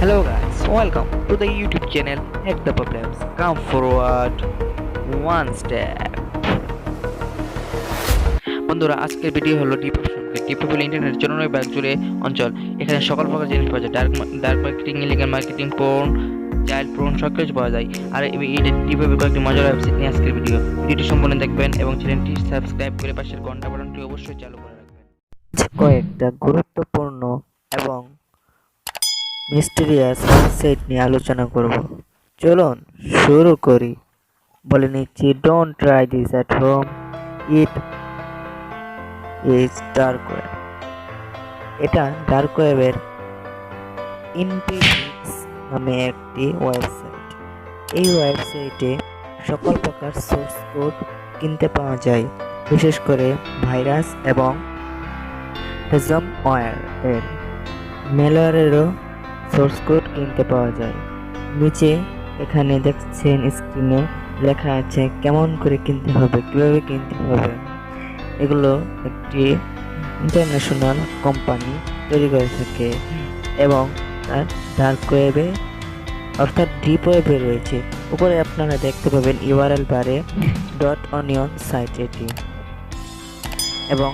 Hello guys, welcome to the YouTube channel Hack the Problems. Come forward one step. বন্ধুরা, আজকের video হলো deep internet জনপ্রিয় bag জুড়ে অঞ্চল। এখানে সকল প্রকার জিনিস পাওয়া যায়। Dark marketing, illegal marketing, porn, child porn সব কিছু পাওয়া যায়। আর এই ডিপের কয়েকটি মজার ওয়েবসাইট নিয়ে আজকের ভিডিওটি সম্পূর্ণ দেখবেন এবং চ্যানেলটি সাবস্ক্রাইব করে পাশের ঘন্টা বাটনটি অবশ্যই চালু করে রাখবেন। কয়েকটা গুরুত্বপূর্ণ এবং মিস্টিরিয়াস ওয়েবসাইট নিয়ে আলোচনা করব। চলুন শুরু করি। বলে নিচ্ছি, don't try this at home, it is dark web. এটা ডার্ক ওয়েবের ইনপিফিক্স নামে একটি ওয়েবসাইট। এই ওয়েবসাইটে সকল প্রকার সোর্স কোড কিনতে পাওয়া যায়, বিশেষ করে ভাইরাস এবং র্যানসমওয়্যার এর ম্যালওয়্যারেরও সোর্স কোড কিনতে পাওয়া যায়। নিচে এখানে দেখছেন স্ক্রিনে লেখা আছে কেমন করে কিনতে হবে, কিভাবে কিনতে হবে। এগুলো একটি ইন্টারন্যাশনাল কোম্পানি তৈরি করে থাকে এবং তার ডার্ক ওয়েবে অর্থাৎ ডিপ ওয়েবে রয়েছে। উপরে আপনারা দেখতে পাবেন ইউআরএল বারে .onion সাইট এটি, এবং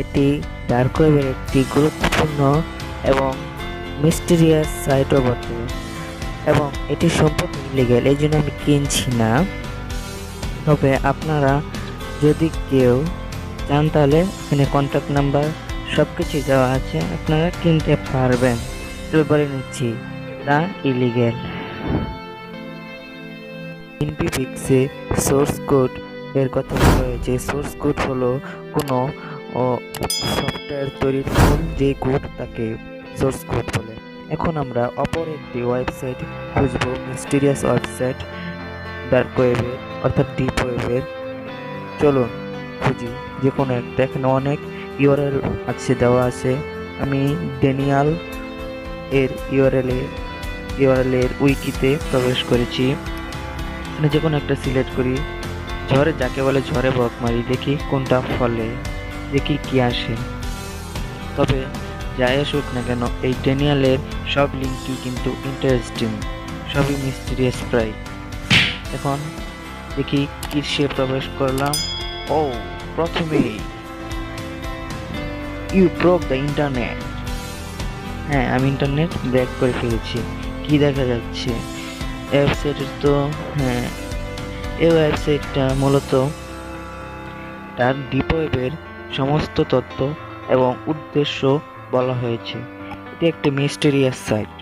এটি ডার্ক ওয়েবের একটি গুরুত্বপূর্ণ এবং মিস্টিরিয়াস সাইটও বটে, এবং এটি সম্পূর্ণ ইলিগ্যাল, এই জন্য আমি কিনছি না। তবে আপনারা যদি কেউ চান তাহলে এখানে কন্ট্যাক্ট নাম্বার সব কিছু দেওয়া আছে, আপনারা কিনতে পারবেন। তবে বলে নিচ্ছি, তা ইলিগ্যাল। ইনপিফিক্সে সোর্স কোড এর কথা বলা হয়েছে। সোর্স কোড হলো কোনো সফটওয়্যার তৈরির মূল যে কোড তাকে সোর্স কোড বলে। এখন আমরা অপর একটি ওয়েবসাইট খুঁজব, মিস্টিরিয়াস ওয়েবসাইট ডার্ক ওয়েবের অর্থাৎ ডিপ ওয়েবের। চলুন খুঁজি যে কোনো একটা। এখানে অনেক ইউআরএল আছে, দেওয়া আছে। আমি ড্যানিয়াল এর ইউআরএল এর উইকিতে প্রবেশ করেছি। এখানে যে কোনো একটা সিলেক্ট করি। ঝড়ে যাকে বলে ঝড়ে বক মারি, দেখি কোনটা ফলে, দেখি কি আসে। তবে যাই আসুক না কেন, এই ড্যানিয়ালের সব লিঙ্কই কিন্তু ইন্টারেস্টিং, সবই মিস্টিরিয়াস প্রায়। এখন দেখি কিসে প্রবেশ করলাম। ও, প্রথমেই ইউ ব্রোক দ্য ইন্টারনেট। হ্যাঁ, আমি ইন্টারনেট ব্রেক করে ফেলেছি। কি দেখা যাচ্ছে ওয়েবসাইটের? তো হ্যাঁ, এই ওয়েবসাইটটা মূলত তার ডিপ ওয়েবের সমস্ত তথ্য এবং উদ্দেশ্য বলা হয়েছে। এটি একটি মিস্টেরিয়াস সাইট।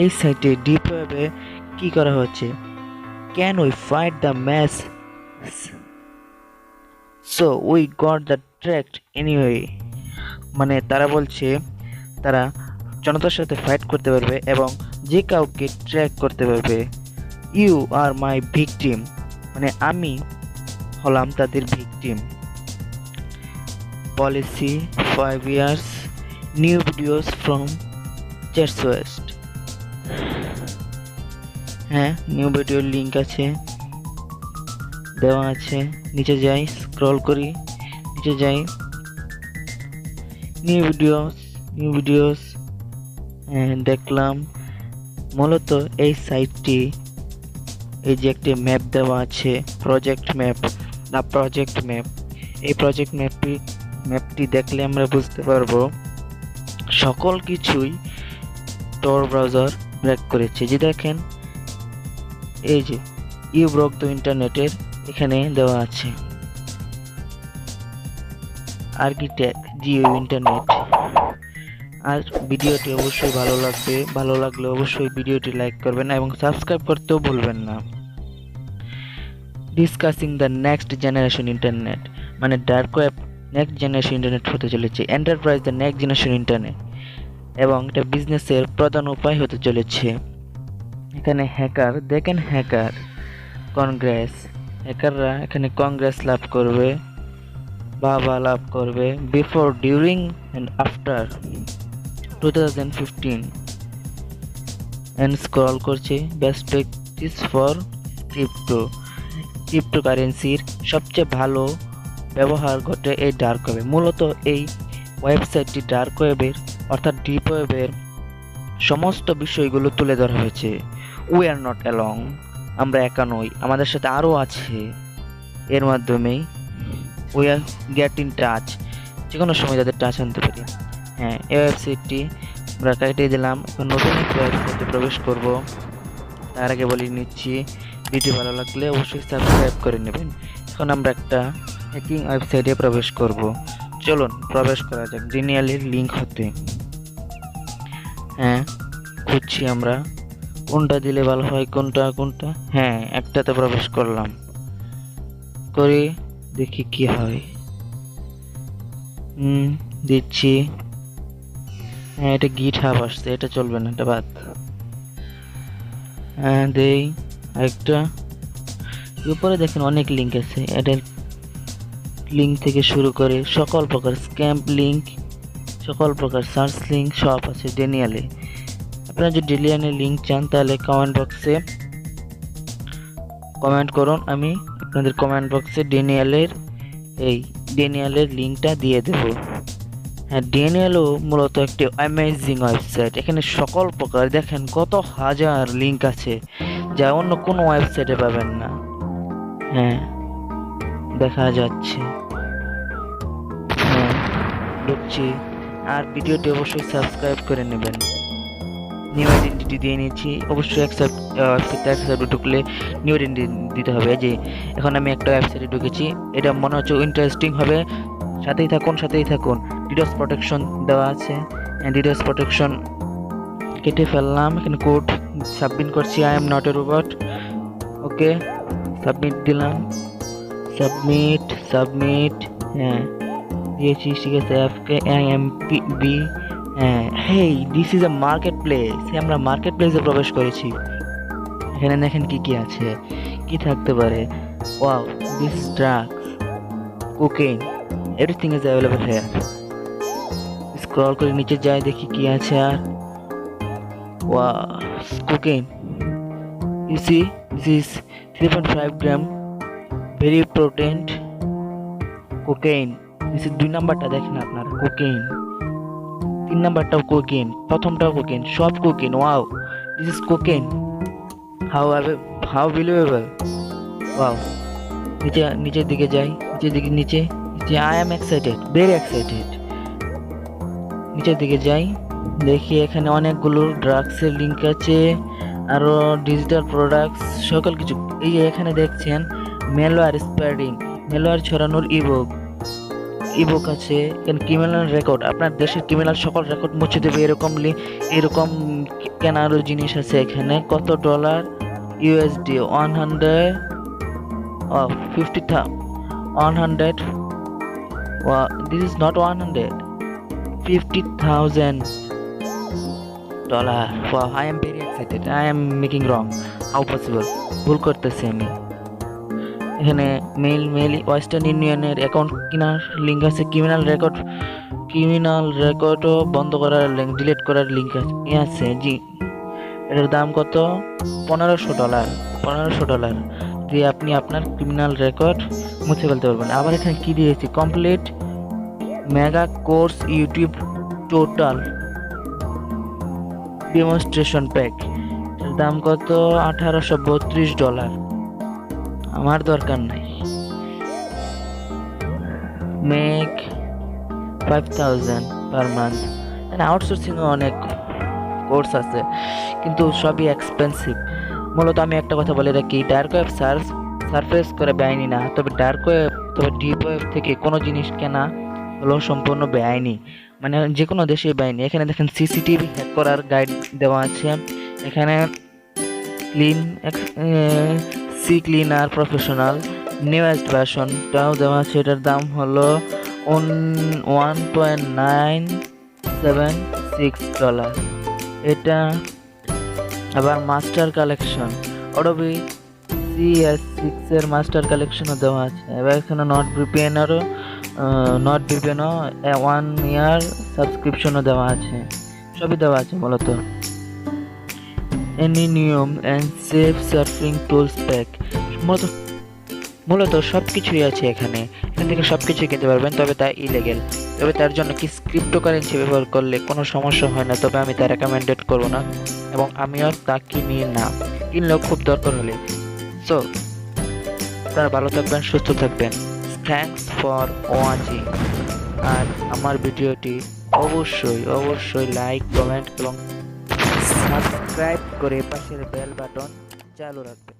এই সাইটে ডিপ ওয়েবে কি করা হচ্ছে? Can we fight the match, so we got the tract anyway. মানে তারা বলছে তারা জনতার সাথে ফাইট করতে পারবে এবং যে কাউকে ট্র্যাক করতে পারবে। ইউ আর মাই ভিকটিম, মানে আমি হলাম তাদের victim. Policy 5 years, new videos from chats West. হ্যাঁ, নিউ ভিডিওর লিঙ্ক আছে, দেওয়া আছে। নিচে যাই, স্ক্রল করি, নিচে যাই, নিউ ভিডিওস দেখলাম। মূলত এই সাইটটি, এই যে একটি ম্যাপ দেওয়া আছে, প্রজেক্ট ম্যাপ, এই প্রজেক্ট ম্যাপটি দেখলে আমরা বুঝতে পারবো সকল কিছুই tor ব্রাউজার ব্রেক করেছে। যে দেখেন, এই যে ইউ ব্রোক দ্য ইন্টারনেটের এখানে দেওয়া আছে আর্কিটেক্ট জিও ইন্টারনেট। আর ভিডিওটি অবশ্যই ভালো লাগলে অবশ্যই ভিডিওটি লাইক করবেন এবং সাবস্ক্রাইব করতেও ভুলবেন না। Discussing the next generation internet, মানে dark web next generation internet হতে চলেছে। Enterprise the next generation internet, এবং এটা বিজনেসের প্রধান উপায় হতে চলেছে। এখানে হ্যাকার দেখেন, হ্যাকাররা এখানে কংগ্রেস লাভ করবে, বাবা লাভ করবে। Before, during and after 2015 and scroll করছে। বেস্ট প্র্যাকটিস ফর ক্রিপ্টোকারেন্সির সবচেয়ে ভালো ব্যবহার ঘটে এই ডার্ক ওয়েবে। মূলত এই ওয়েবসাইটটি ডার্ক ওয়েবের অর্থাৎ ডিপ ওয়েবের সমস্ত বিষয়গুলো তুলে ধরা হয়েছে। উই আর নট অ্যালং, আমরা একা নই, আমাদের সাথে আরও আছে। এর মাধ্যমেই we are get in touch, যে কোনো সময় তাদের টাচ আনতে পারি। হ্যাঁ, এই ওয়েবসাইটটি আমরা কেটে দিলাম। এখন নতুন একটা ওয়েবসাইটে প্রবেশ করব। তার আগে বলে নিচ্ছি, ভিডিও ভালো লাগলে অবশ্যই সাবস্ক্রাইব করে নেবেন। এখন আমরা একটা হ্যাকিং ওয়েবসাইটে প্রবেশ করব। চলুন প্রবেশ করা যাক জিনিয়ালের লিঙ্ক হতে। হ্যাঁ, খুঁজছি আমরা কোনটা দিলে ভালো হয়, কোনটা। হ্যাঁ, একটাতে প্রবেশ করলাম, করে দেখি কি হয়। দিচ্ছি। হ্যাঁ, এটা গিট হাব আসছে, এটা চলবে না, এটা বাদ। হ্যাঁ, দেই একটা। উপরে দেখেন অনেক লিঙ্ক আছে, এটার লিঙ্ক থেকে শুরু করে সকল প্রকার স্ক্যাম্প লিঙ্ক, সকল প্রকার সার্চ লিঙ্ক সব আছে ডেনিয়ালে। আপনারা যদি ডেনিয়ালের লিঙ্ক চান তাহলে কমেন্ট বক্সে কমেন্ট করুন, আমি আপনাদের কমেন্ট বক্সে ডেনিয়ালের লিঙ্কটা দিয়ে দেব। হ্যাঁ, ডেনিয়ালও মূলত একটি অ্যামেজিং ওয়েবসাইট। এখানে সকল প্রকার দেখেন কত হাজার লিঙ্ক আছে, যা অন্য কোনো ওয়েবসাইটে পাবেন না। হ্যাঁ, দেখা যাচ্ছে। হ্যাঁ, ঢুকছি। আর ভিডিওটি অবশ্যই সাবস্ক্রাইব করে নেবেন। নিউ আইডেন্টিটি দিয়ে নিচ্ছি, অবশ্যই ওয়েবসাইটে ঢুকলে নিউ আইডেন্টিটি দিতে হবে। যে এখন আমি একটা ওয়েবসাইটে ঢুকেছি, এটা মনে হচ্ছে ইন্টারেস্টিং হবে, সাথেই থাকুন। ডিডোস প্রোটেকশন দেওয়া আছে, ডিডোস প্রোটেকশন কেটে ফেললাম। এখানে কোড সাবমিট করছি, I am not a robot. Okay, submit দিলাম। সাবমিট। হ্যাঁ, দিয়েছি, ঠিক আছে। FKIMPB। হ্যাঁ, hey, this is a market place. আমরা মার্কেট প্লেসে প্রবেশ করেছি। এখানে দেখেন কি আছে, কি থাকতে পারে। Wow, this drugs, cocaine, everything is available here. Scroll করে নিচে যাই, দেখি কি আছে। আর wow, cocaine. You see, this is 3.5 gram, very potent cocaine. This is 2 নাম্বারটা দেখেন আপনারা, কোকেইন। 3 নাম্বারটাও কোকেইন, প্রথমটাও কোকেইন, সব cocaine. Wow, this is cocaine. How believable. Wow, নিচের দিকে যাই, নিচে। I am excited, very excited. নিচের দিকে যাই, দেখি এখানে অনেকগুলো ড্রাগসের লিঙ্ক আছে, আরো ডিজিটাল প্রোডাক্টস, সকল কিছু। এই যে এখানে দেখছেন ম্যালওয়্যার স্প্রেডিং, ম্যালওয়্যার ছড়ানোর ইবুক আছে। এখানে ক্রিমিনাল রেকর্ড, আপনার দেশের ক্রিমিনাল সকল রেকর্ড মুছে দেবে, এরকম কেনারও জিনিস আছে এখানে। কত dollar? USD 100 this is not 150,000 dollar. Wow, I am very excited. I am making wrong. How possible? ভুল করতেছি আমি। এখানে মেইল ওয়েস্টার্ন ইউনিয়নের অ্যাকাউন্ট কেনার লিঙ্ক আছে, ক্রিমিনাল রেকর্ডও বন্ধ করার লিঙ্ক, ডিলিট করার লিঙ্ক আছে। জি, এটার দাম কত? $1500 দিয়ে আপনি আপনার ক্রিমিনাল রেকর্ড মুছে ফেলতে পারবেন। আবার এখানে কি দিয়েছি? Complete mega course YouTube total demonstration pack, এর দাম কত? $1832। আমার দরকার নাই। Make 5000 per month. আউটসোর্সিং অনেক কোর্স আছে, কিন্তু সবই এক্সপেন্সিভ। মূলত আমি একটা কথা বলে রাখি, ডার্ক ওয়েব সারফেস করে বেআইনি না, তবে ডিপ ওয়েব থেকে কোনো জিনিস কেনা হলো সম্পূর্ণ বেআইনি, মানে যে কোনো দেশে বেআইনি। এখানে দেখেন সিসিটিভি হ্যাক করার গাইড দেওয়া আছে। এখানে ক্লিনার প্রফেশনাল নিউয়েস্ট ভার্সনটাও দেওয়া আছে। এটার দাম হলো $1.976। এটা আবার মাস্টার কালেকশন, অডোবি CS6 এর মাস্টার কালেকশনও দেওয়া আছে। এবার এখানে নট ভিপিএনও 1 ইয়ার সাবস্ক্রিপশনও দেওয়া আছে, সবই দেওয়া আছে মূলত। নিয়ম and safe surfing tools pack, মূলত সব কিছুই আছে এখান থেকে সব কিছুই কিনতে পারবেন, তবে তা ইলিগেল। তবে তার জন্য কি ক্রিপ্টোকারেন্সি ব্যবহার করলে কোনো সমস্যা হয় না, তবে আমি তা রেকমেন্ডেড করব না এবং আমিও তা কিনি না, কিনলেও খুব দরকার হলে। সো আপনারা ভালো থাকবেন, সুস্থ থাকবেন। Thanks for watching. আর আমার ভিডিওটি অবশ্যই লাইক, কমেন্ট এবং সাবস্ক্রাইব করে পাশের বেল বাটন চালু রাখবেন।